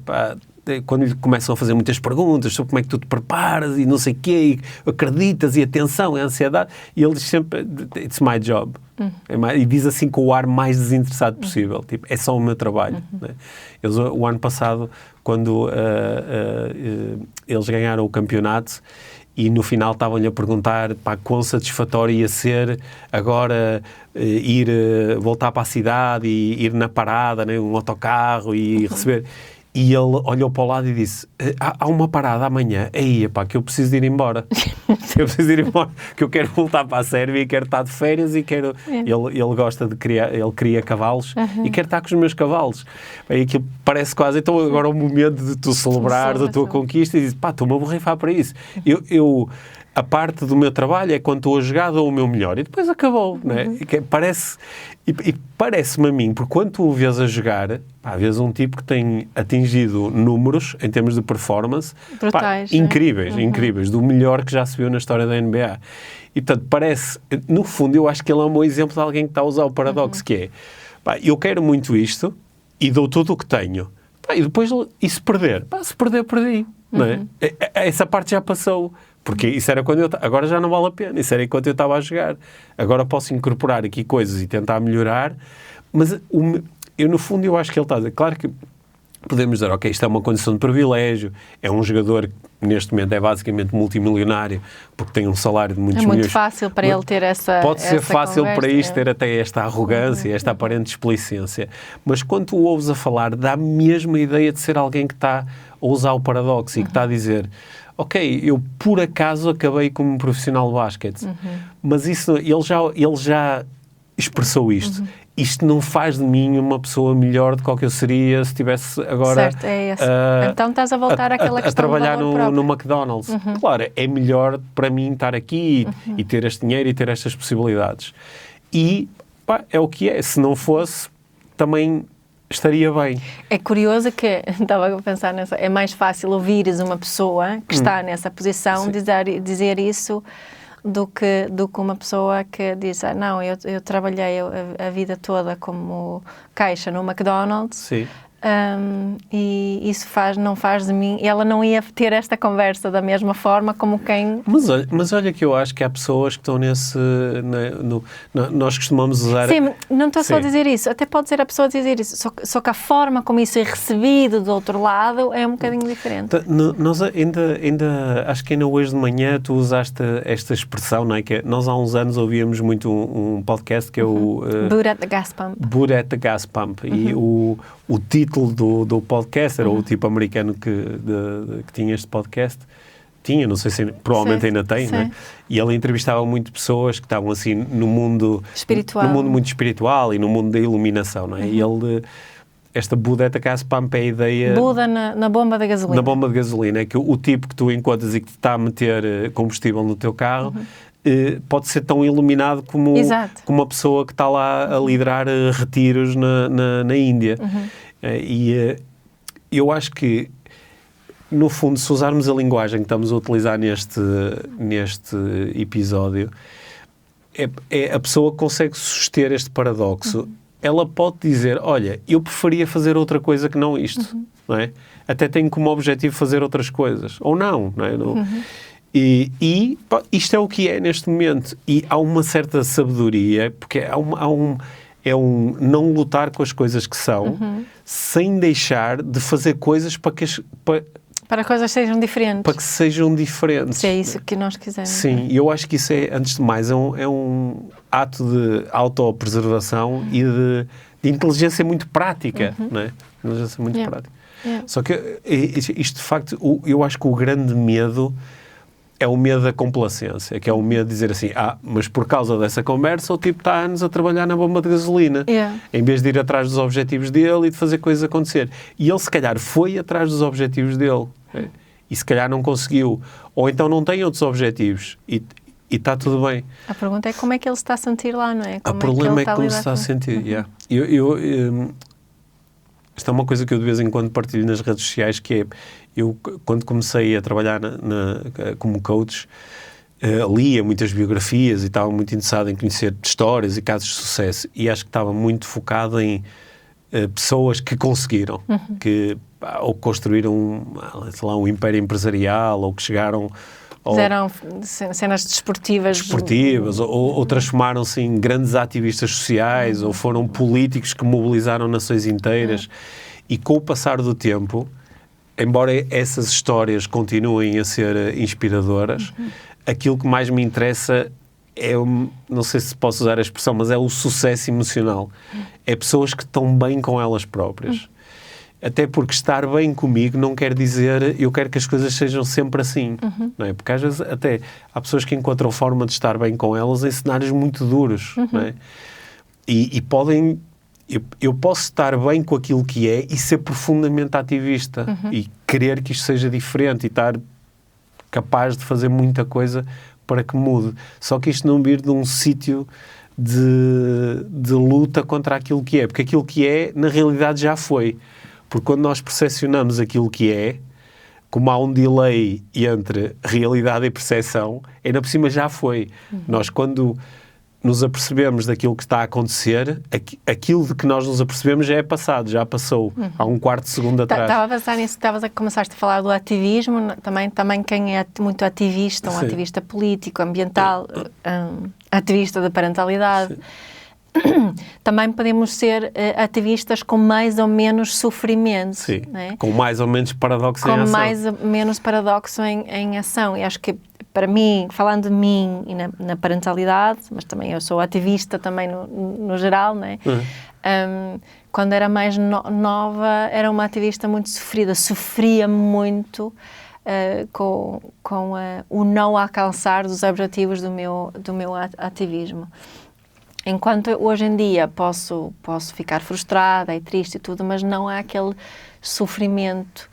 quando lhe começam a fazer muitas perguntas sobre como é que tu te preparas e não sei o quê, e acreditas, e atenção, e ansiedade, e ele diz sempre, it's my job. E diz assim com o ar mais desinteressado possível, tipo, é só o meu trabalho. Né? O ano passado, quando eles ganharam o campeonato, e no final estavam-lhe a perguntar quão satisfatório ia ser agora voltar para a cidade e ir na parada, né, um autocarro e receber... E ele olhou para o lado e disse, há uma parada amanhã, aí, pá, que eu preciso de ir embora. Eu preciso de ir embora, que eu quero voltar para a Sérvia e quero estar de férias e quero... Ele gosta de criar, ele cria cavalos e quer estar com os meus cavalos. E aquilo parece quase, então agora é o momento de tu celebrar da tua conquista e dizes, pá, estou-me a borrifar para isso. A parte do meu trabalho é quando estou a jogar, dou o meu melhor. E depois acabou, não é? Parece-me a mim, porque quando tu o vês a jogar, vês um tipo que tem atingido números, em termos de performance, brutais, incríveis, do melhor que já se viu na história da NBA. E, portanto, parece... No fundo, eu acho que ele é um bom exemplo de alguém que está a usar o paradoxo, que é, eu quero muito isto e dou tudo o que tenho. E depois, e se perder? Se perder, perdi. Não é? Essa parte já passou. Porque isso era quando agora já não vale a pena, isso era enquanto eu estava a jogar. Agora posso incorporar aqui coisas e tentar melhorar, mas eu no fundo eu acho que ele está a dizer, claro que podemos dizer, ok, isto é uma condição de privilégio, é um jogador que neste momento é basicamente multimilionário, porque tem um salário de muitos milhões. É muito fácil para ele ter essa Pode ser essa fácil conversa, para isto ter até esta arrogância, esta aparente displicência, mas quando tu o ouves a falar, dá a mesma ideia de ser alguém que está a usar o paradoxo e que está a dizer... Ok, eu por acaso acabei como profissional de basquete, mas isso, ele já expressou isto. Isto não faz de mim uma pessoa melhor do que eu seria se estivesse agora certo, é esse. Então estás a voltar àquela questão a trabalhar no McDonald's. Claro, é melhor para mim estar aqui e ter este dinheiro e ter estas possibilidades. E é o que é. Se não fosse, também... estaria bem. É curioso que, estava a pensar nessa, é mais fácil ouvires uma pessoa que está nessa posição dizer isso do que uma pessoa que diz, não, eu trabalhei a vida toda como caixa no McDonald's. Sim. E isso não faz de mim... Ela não ia ter esta conversa da mesma forma como quem... Mas olha que eu acho que há pessoas que estão nesse... nós costumamos usar... Sim, não estou só a dizer isso. Até pode ser a pessoa dizer isso. Só que a forma como isso é recebido do outro lado é um bocadinho diferente. Nós ainda... Acho que ainda hoje de manhã tu usaste esta expressão, não é? Que nós há uns anos ouvíamos muito um podcast que é o... Boot at the Gas Pump. Boot at the Gas Pump. E o título do podcast era o tipo americano que tinha este podcast. Tinha, não sei se provavelmente ainda tem, né? E ele entrevistava muito pessoas que estavam assim no mundo espiritual, no mundo muito espiritual e no mundo da iluminação, não é? E ele, esta Buda at the Gas Pump é a ideia... Buda na bomba da gasolina. Na bomba de gasolina, é que o tipo que tu encontras e que te está a meter combustível no teu carro pode ser tão iluminado como uma pessoa que está lá a liderar retiros na Índia. E eu acho que, no fundo, se usarmos a linguagem que estamos a utilizar neste episódio, a pessoa que consegue suster este paradoxo. Ela pode dizer, olha, eu preferia fazer outra coisa que não isto, não é? Até tenho como objetivo fazer outras coisas. Ou não, não é? E isto é o que é neste momento. E há uma certa sabedoria, porque é um não lutar com as coisas que são, sem deixar de fazer coisas para que as coisas sejam diferentes. Para que sejam diferentes. Se é isso que nós quisermos. Sim, e eu acho que isso é, antes de mais, é um ato de autopreservação e de inteligência muito prática, não é? Inteligência muito prática. Só que isto, de facto, eu acho que o grande medo é o medo da complacência, que é o medo de dizer assim, mas por causa dessa conversa o tipo está há anos a trabalhar na bomba de gasolina, em vez de ir atrás dos objetivos dele e de fazer coisas acontecer. E ele, se calhar, foi atrás dos objetivos dele, e se calhar não conseguiu, ou então não tem outros objetivos, e está tudo bem. A pergunta é como é que ele se está a sentir lá, não é? O problema é como se está a sentir, isto é uma coisa que eu de vez em quando partilho nas redes sociais, que é, eu quando comecei a trabalhar como coach, lia muitas biografias e estava muito interessado em conhecer histórias e casos de sucesso, e acho que estava muito focado em pessoas que conseguiram, que ou construíram, sei lá, um império empresarial, ou que chegaram... Fizeram cenas desportivas ou transformaram-se em grandes ativistas sociais, ou foram políticos que mobilizaram nações inteiras. E com o passar do tempo, embora essas histórias continuem a ser inspiradoras, aquilo que mais me interessa é, não sei se posso usar a expressão, mas é o sucesso emocional. É pessoas que estão bem com elas próprias. Até porque estar bem comigo não quer dizer eu quero que as coisas sejam sempre assim, não é? Porque às vezes até há pessoas que encontram forma de estar bem com elas em cenários muito duros, não é? E podem... Eu posso estar bem com aquilo que é e ser profundamente ativista e querer que isto seja diferente e estar capaz de fazer muita coisa para que mude. Só que isto não vir de um sítio de luta contra aquilo que é. Porque aquilo que é, na realidade, já foi. Porque quando nós percepcionamos aquilo que é, como há um delay entre realidade e percepção, ainda por cima já foi. Nós, quando nos apercebemos daquilo que está a acontecer, aquilo de que nós nos apercebemos já é passado, já passou, há um quarto de segundo atrás. Estava a pensar nisso, começaste a falar do ativismo, também quem é muito ativista, um ativista político, ambiental, ativista da parentalidade, também podemos ser ativistas com mais ou menos sofrimento. Sim, né? Com mais ou menos paradoxo em ação. Com mais ou menos paradoxo em ação. E acho que, para mim, falando de mim e na parentalidade, mas também eu sou ativista também no geral, né? Quando era mais nova, era uma ativista muito sofrida. Sofria muito com o não alcançar dos objetivos do meu ativismo. Enquanto hoje em dia posso ficar frustrada e triste e tudo, mas não há aquele sofrimento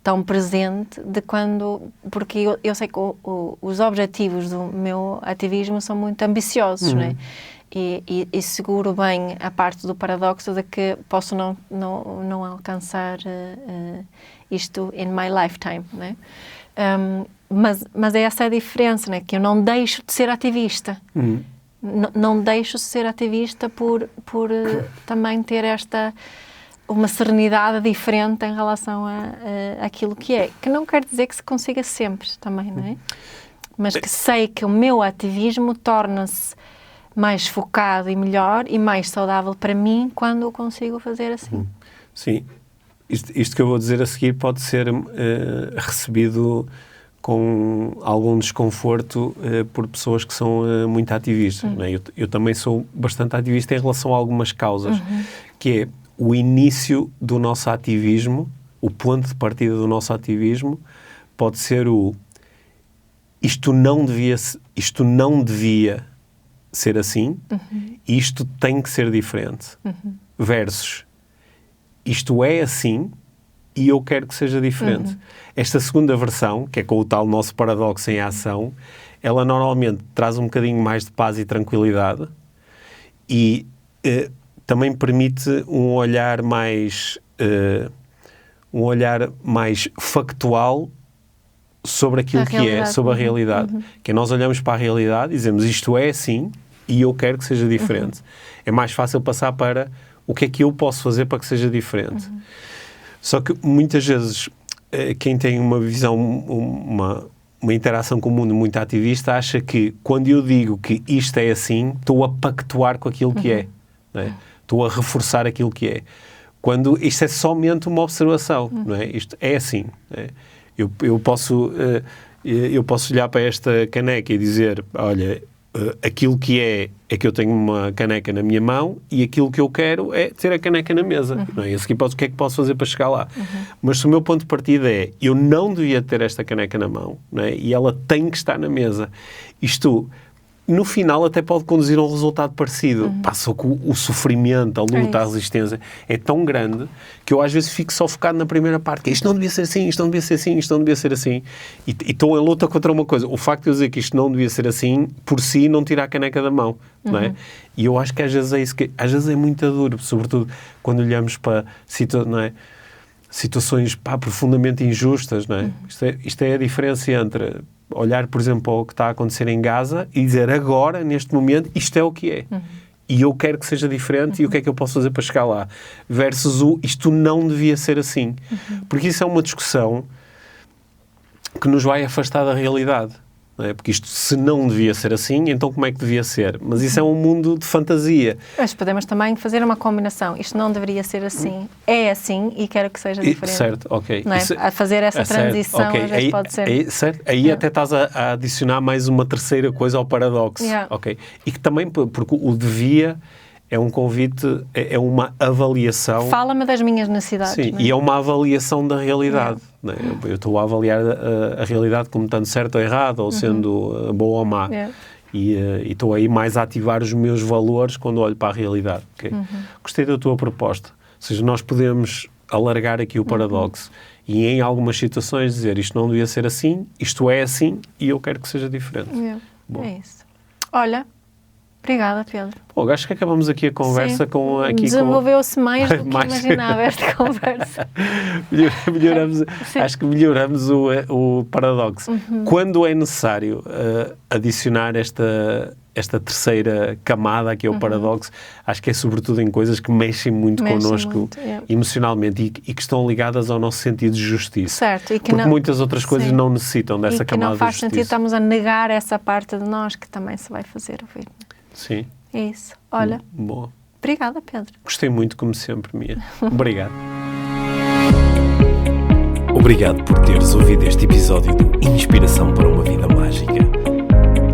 tão presente de quando... Porque eu sei que os objetivos do meu ativismo são muito ambiciosos, não é? E seguro bem a parte do paradoxo de que posso não alcançar isto in my lifetime, não é? Mas é essa a diferença, não é? Que eu não deixo de ser ativista. Não deixo de ser ativista por também ter uma serenidade diferente em relação àquilo que é. Que não quer dizer que se consiga sempre também, não é? Mas que sei que o meu ativismo torna-se mais focado e melhor e mais saudável para mim quando eu consigo fazer assim. Sim. Isto que eu vou dizer a seguir pode ser recebido com algum desconforto por pessoas que são muito ativistas. Não é? Eu também sou bastante ativista em relação a algumas causas, que é o início do nosso ativismo, o ponto de partida do nosso ativismo, pode ser isto não devia ser assim, isto tem que ser diferente, versus isto é assim e eu quero que seja diferente. Esta segunda versão, que é com o tal nosso paradoxo em ação, ela normalmente traz um bocadinho mais de paz e tranquilidade e também permite um olhar mais factual sobre aquilo que é, sobre a realidade. Que é, nós olhamos para a realidade e dizemos isto é assim e eu quero que seja diferente. É mais fácil passar para o que é que eu posso fazer para que seja diferente. Só que muitas vezes quem tem uma visão, uma interação com o mundo muito ativista, acha que quando eu digo que isto é assim, estou a pactuar com aquilo que é. Não é? Estou a reforçar aquilo que é. Quando isto é somente uma observação, não é? Isto é assim. Não é? Eu posso olhar para esta caneca e dizer, olha, aquilo que é que eu tenho uma caneca na minha mão e aquilo que eu quero é ter a caneca na mesa. Não é? E a seguir, o que é que posso fazer para chegar lá? Mas se o meu ponto de partida é, eu não devia ter esta caneca na mão, não é? E ela tem que estar na mesa. Isto, no final, até pode conduzir a um resultado parecido. Só que o sofrimento, a luta, a resistência é tão grande que eu às vezes fico só focado na primeira parte, que isto não devia ser assim, isto não devia ser assim, isto não devia ser assim. E estou em luta contra uma coisa. O facto de eu dizer que isto não devia ser assim, por si, não tira a caneca da mão. Não é? E eu acho que às vezes é isso que... Às vezes é muito duro, sobretudo quando olhamos para situações profundamente injustas. Não é? Isto é a diferença entre olhar, por exemplo, para o que está a acontecer em Gaza e dizer agora, neste momento, isto é o que é. E eu quero que seja diferente e o que é que eu posso fazer para chegar lá? Versus isto não devia ser assim. Porque isso é uma discussão que nos vai afastar da realidade. Não é? Porque isto, se não devia ser assim, então como é que devia ser? Mas isso é um mundo de fantasia. Mas podemos também fazer uma combinação. Isto não deveria ser assim. É assim e quero que seja diferente. Certo, ok. Não é? A fazer essa transição, certo, okay. Às vezes pode ser. Certo. Aí até estás a adicionar mais uma terceira coisa ao paradoxo. Ok. E que também, porque o devia é um convite, é uma avaliação. Fala-me das minhas necessidades. Sim, e é uma avaliação da realidade. Não é? Eu estou a avaliar a realidade como estando certo ou errado, ou sendo boa ou má. E estou aí mais a ativar os meus valores quando olho para a realidade. Okay? Gostei da tua proposta. Ou seja, nós podemos alargar aqui o paradoxo e em algumas situações dizer isto não devia ser assim, isto é assim e eu quero que seja diferente. Bom. É isso. Olha, obrigada, Pedro. Bom, acho que acabamos aqui a conversa com... Desenvolveu-se mais do que imaginava esta conversa. Acho que melhoramos o paradoxo. Quando é necessário adicionar esta terceira camada, que é o paradoxo, acho que é sobretudo em coisas que mexem muito connosco emocionalmente e que estão ligadas ao nosso sentido de justiça. Certo. Porque muitas outras coisas não necessitam dessa camada de justiça. E que não faz sentido, estamos a negar essa parte de nós que também se vai fazer ouvir. Sim. É isso. Olha, boa. Obrigada, Pedro. Gostei muito, como sempre, Mia. Obrigado. Obrigado por teres ouvido este episódio de Inspiração para uma Vida Mágica.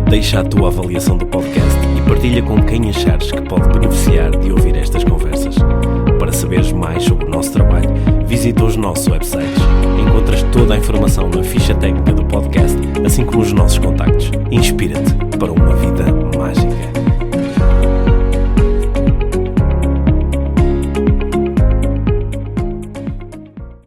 Deixa a tua avaliação do podcast e partilha com quem achares que pode beneficiar de ouvir estas conversas. Para saberes mais sobre o nosso trabalho, visita os nossos websites. Encontras toda a informação na ficha técnica do podcast, assim como os nossos contactos. Inspira-te.